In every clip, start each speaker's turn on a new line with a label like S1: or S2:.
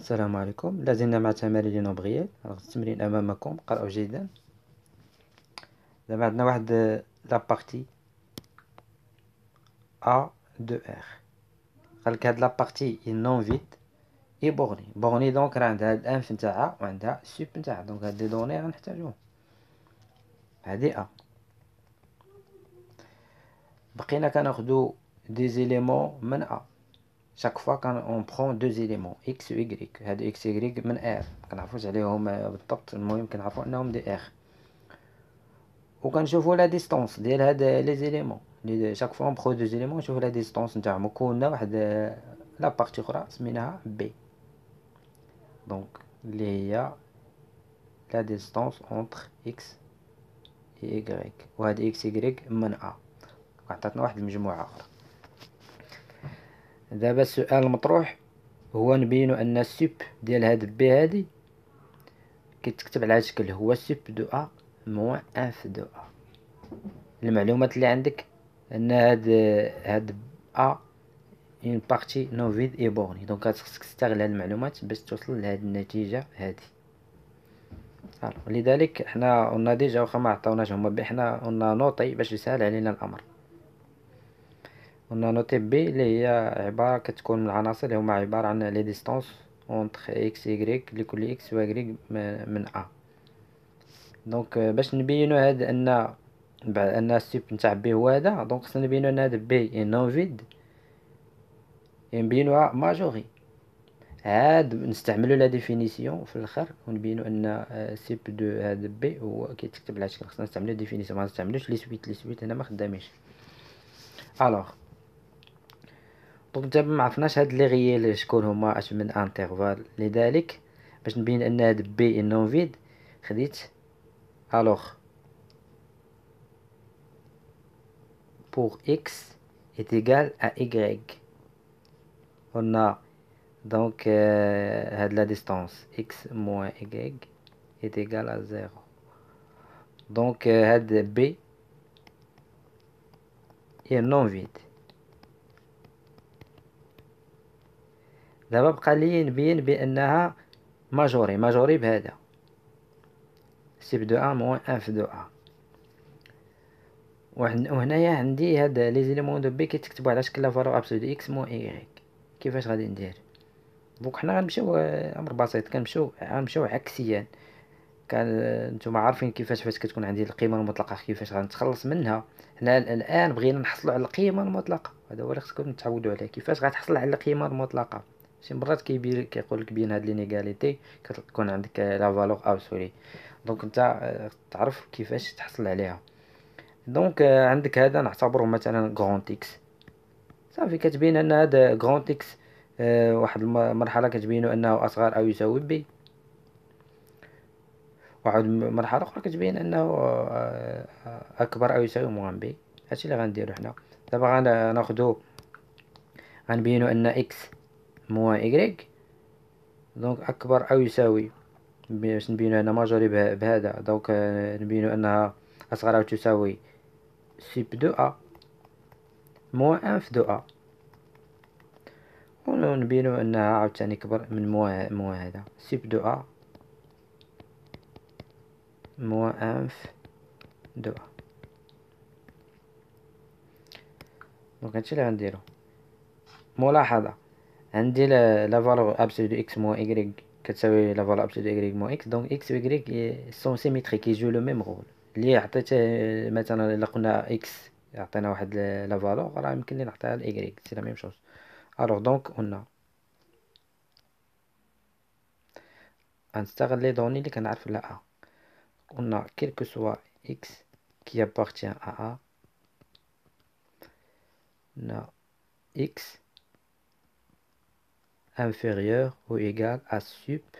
S1: السلام عليكم. لازلنا مع تمارين نوبغيال. التمرين أمامكم، قرأوا جيدا. دابا عندنا واحد لابارتي A de R. قالك هاد لابارتي هي نون فيد اي بورني دونك راه عندها الانف نتاعها وعندها السوب نتاعها، دونك هاد لي دوني غنحتاجوهم. هادي A. بقينا كناخدو دي زيليمون من A. chaque fois on prend deux éléments x و y. هادو x و y من R مكنعرفوش عليهم بالضبط، المهم كنعرفو انهم دي R. وكنشوفو لا ديستونس ديال هاد لي زيليمون لي شاك فوا نبخو دو زيليمون نشوفو لا ديستونس نتاعهم، وكونا واحد لا بارتي اخرى سميناها بي، دونك اللي هي لا ديستونس اونتر اكس اي ايغريك، وهاد اكس ايغريك من ا عطاتنا واحد المجموعه اخرى. دابا السؤال المطروح هو نبينو ان السوب ديال هاد بي هادي كيتكتب على هاد الشكل، هو سوب دو ا موان اف دو ا. المعلومات اللي عندك ان هاد ا اون بارتي نو فيد اي بورني، دونك خاصك تستغل هاد المعلومات باش توصل لهاد النتيجه هادي. لذلك حنا قلنا ديجا واخا ما عطاوناش هما حنا قلنا نوطي باش يسهل علينا الامر. قلنا نوطي بي اللي هي عباره كتكون من العناصر اللي هما عباره عن لي ديستونس اونتر اكس ايغريك لكل اكس و ايغريك من ا. دونك باش نبينو هاد ان السوب نتاع بي هو هذا، دونك خصنا نبينو ان هاد بي نون فيد نبينوها ماجوري. عاد نستعملو لا ديفينيسيون في الاخر ونبينو ان سيب دو هاد بي هو كيتكتب على هادشكل. خصنا نستعملو ديفينيسيون، ما نستعملوش لي سويت هنا ما خدامينش. الوغ دونك دابا ما عرفناش هاد لي غيال شكون هما، اش من انترفال. لذلك باش نبين ان هاد بي نون فيد خديت الوغ pour x est égal à y. قلنا دونك هاد لا ديستانس x moins y est égal à 0. دونك هاد بي هي نون فيد. دابا بقى لي نبين بانها ماجوري بهذا سيب دو ا موان اف دو ا. وهنايا عندي هاد لي زيليمون دو بي كيتكتبوا على شكل لا فالور ابسولو دو اكس موان ايغريك. كيفاش غادي ندير؟ دونك حنا غنمشيو امر بسيط، غنمشيو عكسيا. كان نتوما عارفين كيفاش فاش كتكون عندي القيمه المطلقه كيفاش غنتخلص منها. حنا الان بغينا نحصلوا على القيمه المطلقه، هذا هو اللي خصكم نتعودوا عليه. كيفاش غتحصل على القيمه المطلقه؟ شي مرات كيقول لك بين هاد لينيغاليتي كتكون عندك لا فالور ابسولي، دونك انت تعرف كيفاش تحصل عليها. دونك عندك هذا نعتبره مثلا غرانت اكس، صافي كتبين ان هذا غرانت اكس واحد المرحله كتبينوا انه اصغر او يساوي بي، واحد مرحله اخرى كتبين انه اكبر او يساوي موان بي. هادشي اللي غنديرو حنا دابا. غناخدو غنبينو ان اكس موان ايغريك دونك اكبر او يساوي، باش نبينو هنا ماجوري بهذا، دونك نبينو انها اصغر او تساوي سيب دو ا موان اف دو ا، ونبينو انها عاوتاني كبر من موان هذا سيب دو ا موان اف دو ا. دونك هادشي اللي غنديرو. ملاحظة عندي لا فالور ابسولو دو اكس موان ايغريك كتساوي لا فالور ابسولو دو ايغريك موان اكس، دونك اكس و ايغريك سون سيميتريك كيجيو لو ميم رول. اللي عطيت مثلا الا قلنا اكس يعطينا واحد لا فالور، راه يمكن لي نعطيها لايغريك سي لا ميم شوز. الوغ دونك قلنا غنستغل لي دوني اللي كنعرف لها ا. قلنا كيل كو سوا اكس كي appartient à a na x inférieur ou égal à sup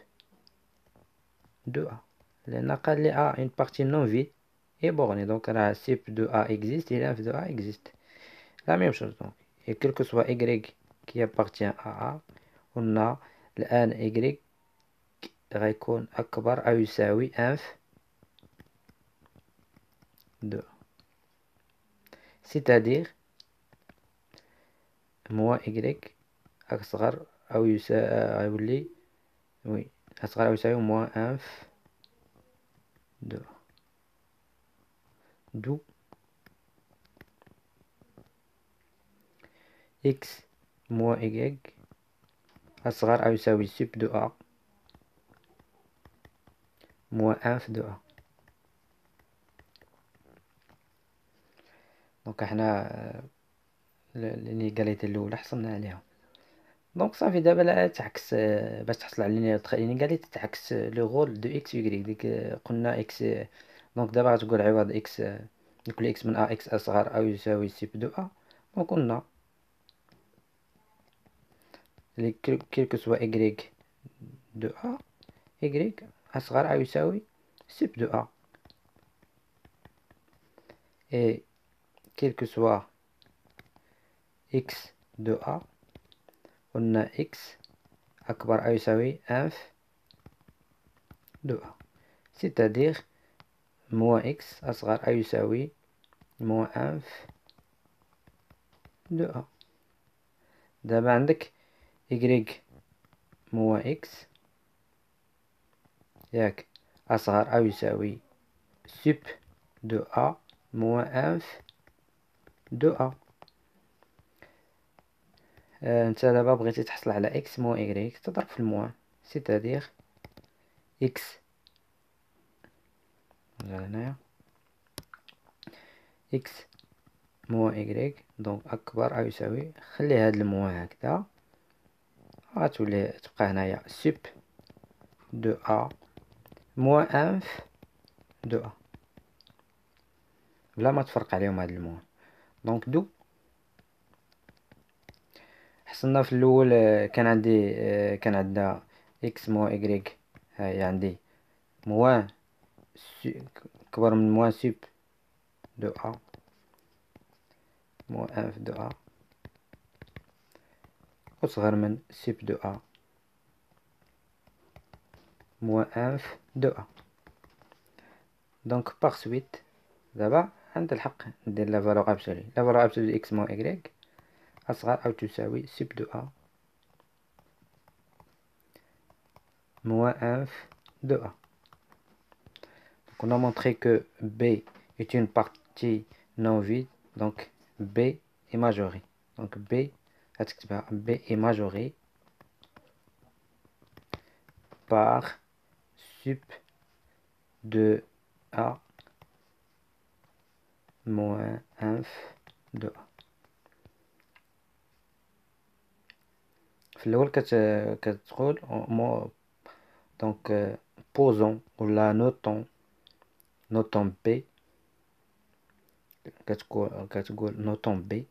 S1: de a، لأن قال لي a une partie non vide et bornée، donc راه sup de a existe et l'inf de a existe la même chose. donc et quel que soit y qui appartient à a قلنا الآن y غيكون أكبر أو يساوي inf de a، c'est-à-dire moins y أصغر أو يساوي غيولي وي أصغر أو يساوي موان انف دو دو إكس موان إيكغيك أصغر أو يساوي سوب دو أ موان انف دو أ. دونك حنا الإنيكاليتي الأولى حصلنا عليها. دونك صافي دابا لا تعكس باش تحصل على الإنيكاليتي تعكس لو غول دو إكس ويكغيك. ديك قلنا إكس. دونك دابا غتقول عوض إكس لكل إكس من أ إكس أصغر أو يساوي سوب دو أ. دونك قلنا كيل كو سوا إيكغيك دو أ إيكغيك أصغر أو يساوي سوب دو أ. إي كيل كو سوا إكس دو أ قلنا إكس أكبر أو يساوي انف دو أ. سيتادير موان إكس أصغر أو يساوي موان انف دو أ. دابا عندك إيكغيك موان إكس ياك أصغر أو يساوي سوب دو أ موان انف دو أ. نتا دابا بغيتي تحصل على إكس موان إيكغيك تضرب في الموان. سيتادير إكس هنايا إكس موان إيكغيك دونك أكبر أو يساوي خلي هاد الموان هكذا غتولي تبقى هنايا سوب دو أ موان انف دو أ بلا ما تفرق عليهم هاد الموان. دونك دو حصلنا في الاول كان عندنا اكس موان ايكغيك. هاهي عندي موان كبر من موان سوب دو أ موان انف دو أ أصغر من سوب دو أ موان انف دو أ. دونك باغ سويت دابا عند الحق ندير لا فالور ابسولي. لا فالور ابسولي دو اكس موان ايكغيك أصغر أو تساوي سوب دو أ موان انف دو أ. On a montré que B est une partie non vide, donc B est majoré. Donc B est majoré par sup de A moins inf de A. في الأول كتقول donc posons ولا notons B. كتقول نوطون بي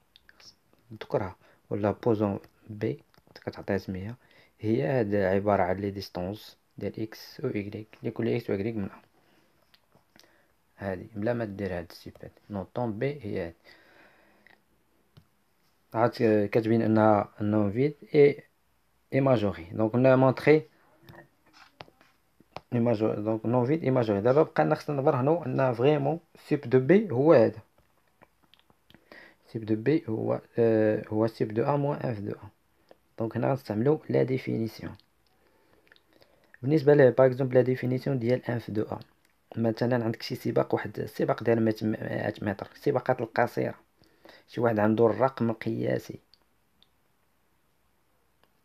S1: تذكرها ولا بوزون بي كتعطيها سمية. هي هاد عبارة على لي ديستونس ديال اكس و ايكغيك لكل اكس و ايكغيك من ا. هادي بلا ما دير هاد السيبات نوطون بي هي هادي. عاد كتبين انها نون فيد اي ماجوري. دونك قلنا مونطخي اي ماجوري. دونك نون فيد اي ماجوري. دابا بقى خصنا نبرهنو ان فريمون سيب دو بي هو هذا. سيب دو بي هو سيب دو أ موان اف دو أ. دونك هنا غنستعملو لا ديفينيسيون. بالنسبة ل باغ اكزومبل لا ديفينيسيون ديال اف دو أ. مثلا عندك شي سباق، واحد السباق ديال 100 متر، السباقات القصيرة. شي واحد عنده الرقم القياسي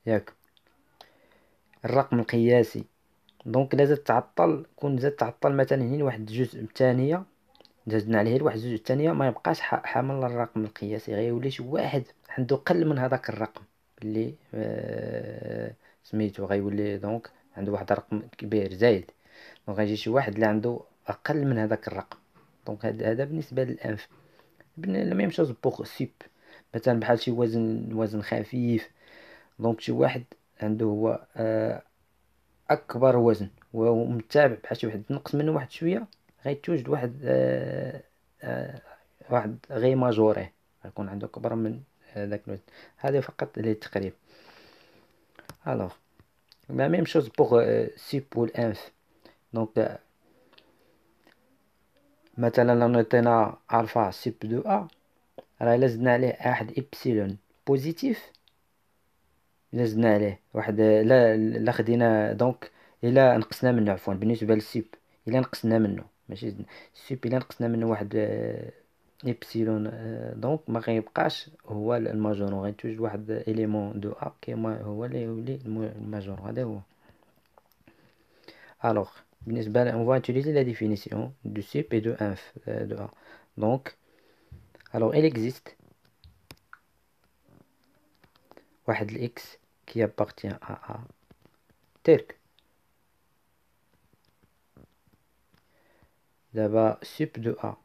S1: ياك الرقم القياسي. دونك لا زاد تعطل كون زاد تعطل مثلا هنا واحد جزء الثانية زدنا عليه واحد جزء الثانية ما يبقاش حامل الرقم القياسي، غيولي شي واحد عنده قل من هذاك الرقم اللي سميتو. غيولي دونك عنده واحد الرقم كبير زايد. دونك غيجي شي واحد اللي عنده اقل من هذاك الرقم. دونك هذا بالنسبة للانف. لا ميم شوز بوغ سيب. مثلا بحال شي وزن خفيف. دونك شي واحد عنده هو اكبر وزن ومتابع بحال شي واحد نقص منه واحد شويه غيتوجد واحد غي ماجوري غيكون عنده اكبر من داك الوزن. هذا فقط للتقريب. الوغ لا ميم شوز بوغ سيب والانف. دونك مثلا لو نعطينا الفا سيب دو ا راه الا زدنا عليه واحد ابسيلون بوزيتيف إلا زدنا عليه واحد لا خدينا دونك إلا نقصنا منه عفوا بالنسبة للسيب، إلا نقصنا منه ماشي زدنا السيب، إلا نقصنا منه واحد إبسيلون دونك ما غيبقاش هو الماجور، غيتوجد واحد إليمون دو أ كيما هو اللي يولي الماجور. هذا هو. Alors, on va utiliser la définition du sup et de inf de A. Donc, alors il existe واحد x qui appartient à A tel que d'abord sup de A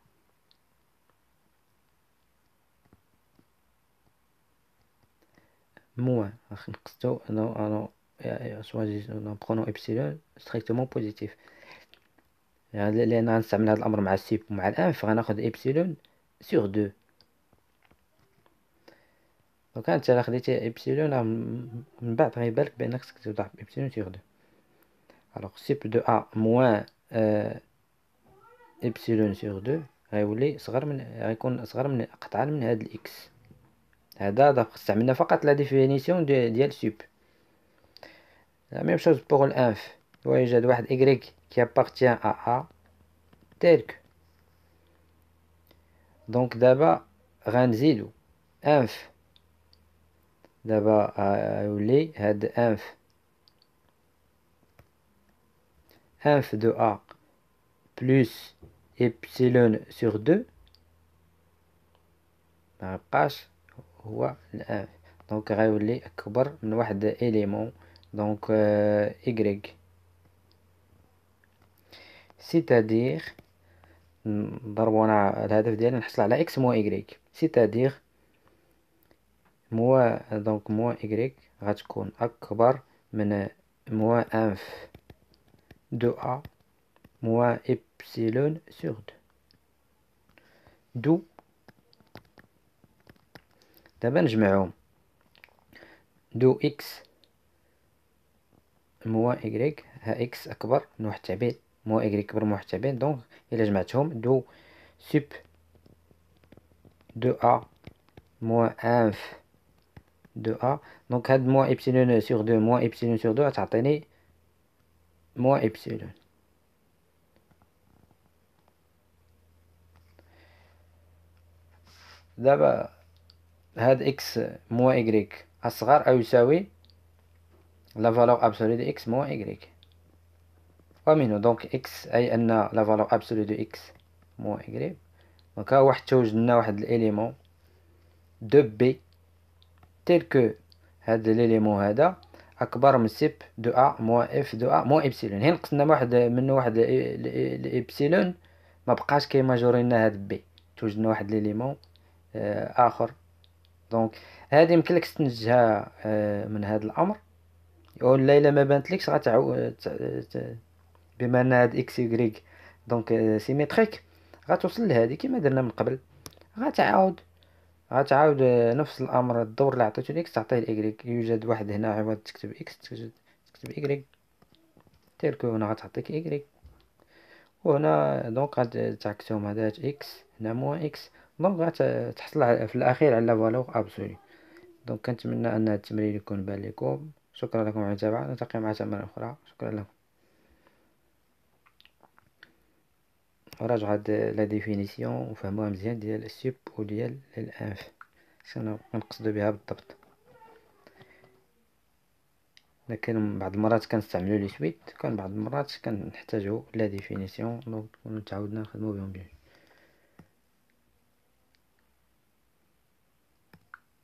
S1: moins nous prenons epsilon strictement positif لأن غنستعمل هذا الأمر مع السيب ومع الأنف، غناخد إبسيلون سور دو. لو كانت الا خديتي إبسيلون من بعد غيبالك بأنك خصك تضرب إبسيلون سور دو. ألوغ سيب دو أ موان إبسيلون سور دو غيولي غيكون صغر من قطعا من هاد الإكس. هذا استعملنا فقط لا ديفينيسيون ديال سوب. لا ميم شوز بوغ الأنف، يوجد واحد إكريك كي أبارتيان أ أ تلك. دونك دابا غنزيدو أنف، دابا يولي هاد أنف دو أ بلوس إبسيلون سور دو مغيبقاش هو الأنف، دونك غيولي أكبر من واحد إليمون دونك إكريك، سيتادير نضربو أنا الهدف ديالي نحصل على إكس موان إكريك، سيتادير موان دونك موان إكريك غتكون أكبر من موان أنف دو أ موان إبسيلون سور دو. دابا نجمعهم، دو إكس موان إكريك، ها إكس أكبر من واحد التعبير موان إكريك أكبر من واحد التعبير، دونك إلا جمعتهم دو سوب دو أ موان أنف دو أ، دونك هاد موان إبسيلون سور دو موان إبسيلون سور دو غتعطيني موان إبسيلون. دابا هاد إكس موان إكريك أصغر أو يساوي لا فالور أبسولي دو إكس موان إكريك، ومنه دونك إكس أي أن لا فالور أبسولي دو إكس موان إكريك. دونك ها واحد توجد لنا واحد الإليمون دو بي تيل كو هاد الإليمون هذا أكبر من سيب دو أ موان إف دو أ موان إبسيلون. هي نقصنا منه واحد الإبسيلون مبقاش كيماجوري لنا هاد بي، توجد لنا واحد الإليمون آخر. دونك هادي ميمكنلكش تنتجها من هاد الأمر، ولا إلا ما بانتلكش غتعاود بما أن هاد إكس إكريك دونك سيميتريك غتوصل لهادي كيما درنا من قبل، غتعاود نفس الأمر، الدور اللي عطيتو لإكس تعطيه لإكريك. يوجد واحد هنا عوض تكتب إكس تكتب إكريك تيركو، هنا غتعطيك إكريك، وهنا دونك غتعكسهم، هذا إكس هنا موان إكس، دونك غتحصل في الأخير على فالور أبسولي. دونك كنتمنى أن هذا التمرين يكون بان لكم. شكرا لكم على المتابعة، نلتقي مع تمارين أخرى. شكرا لكم. راجعوا هاد لا ديفينيسيون وفهموها مزيان ديال السوب وديال الأنف شنو كنقصدو بها بالضبط. لكن بعض المرات كنستعملو لي سويت، كان بعض المرات كنحتاجو لا ديفينيسيون، دونك تعودنا نخدمو بهم بيان.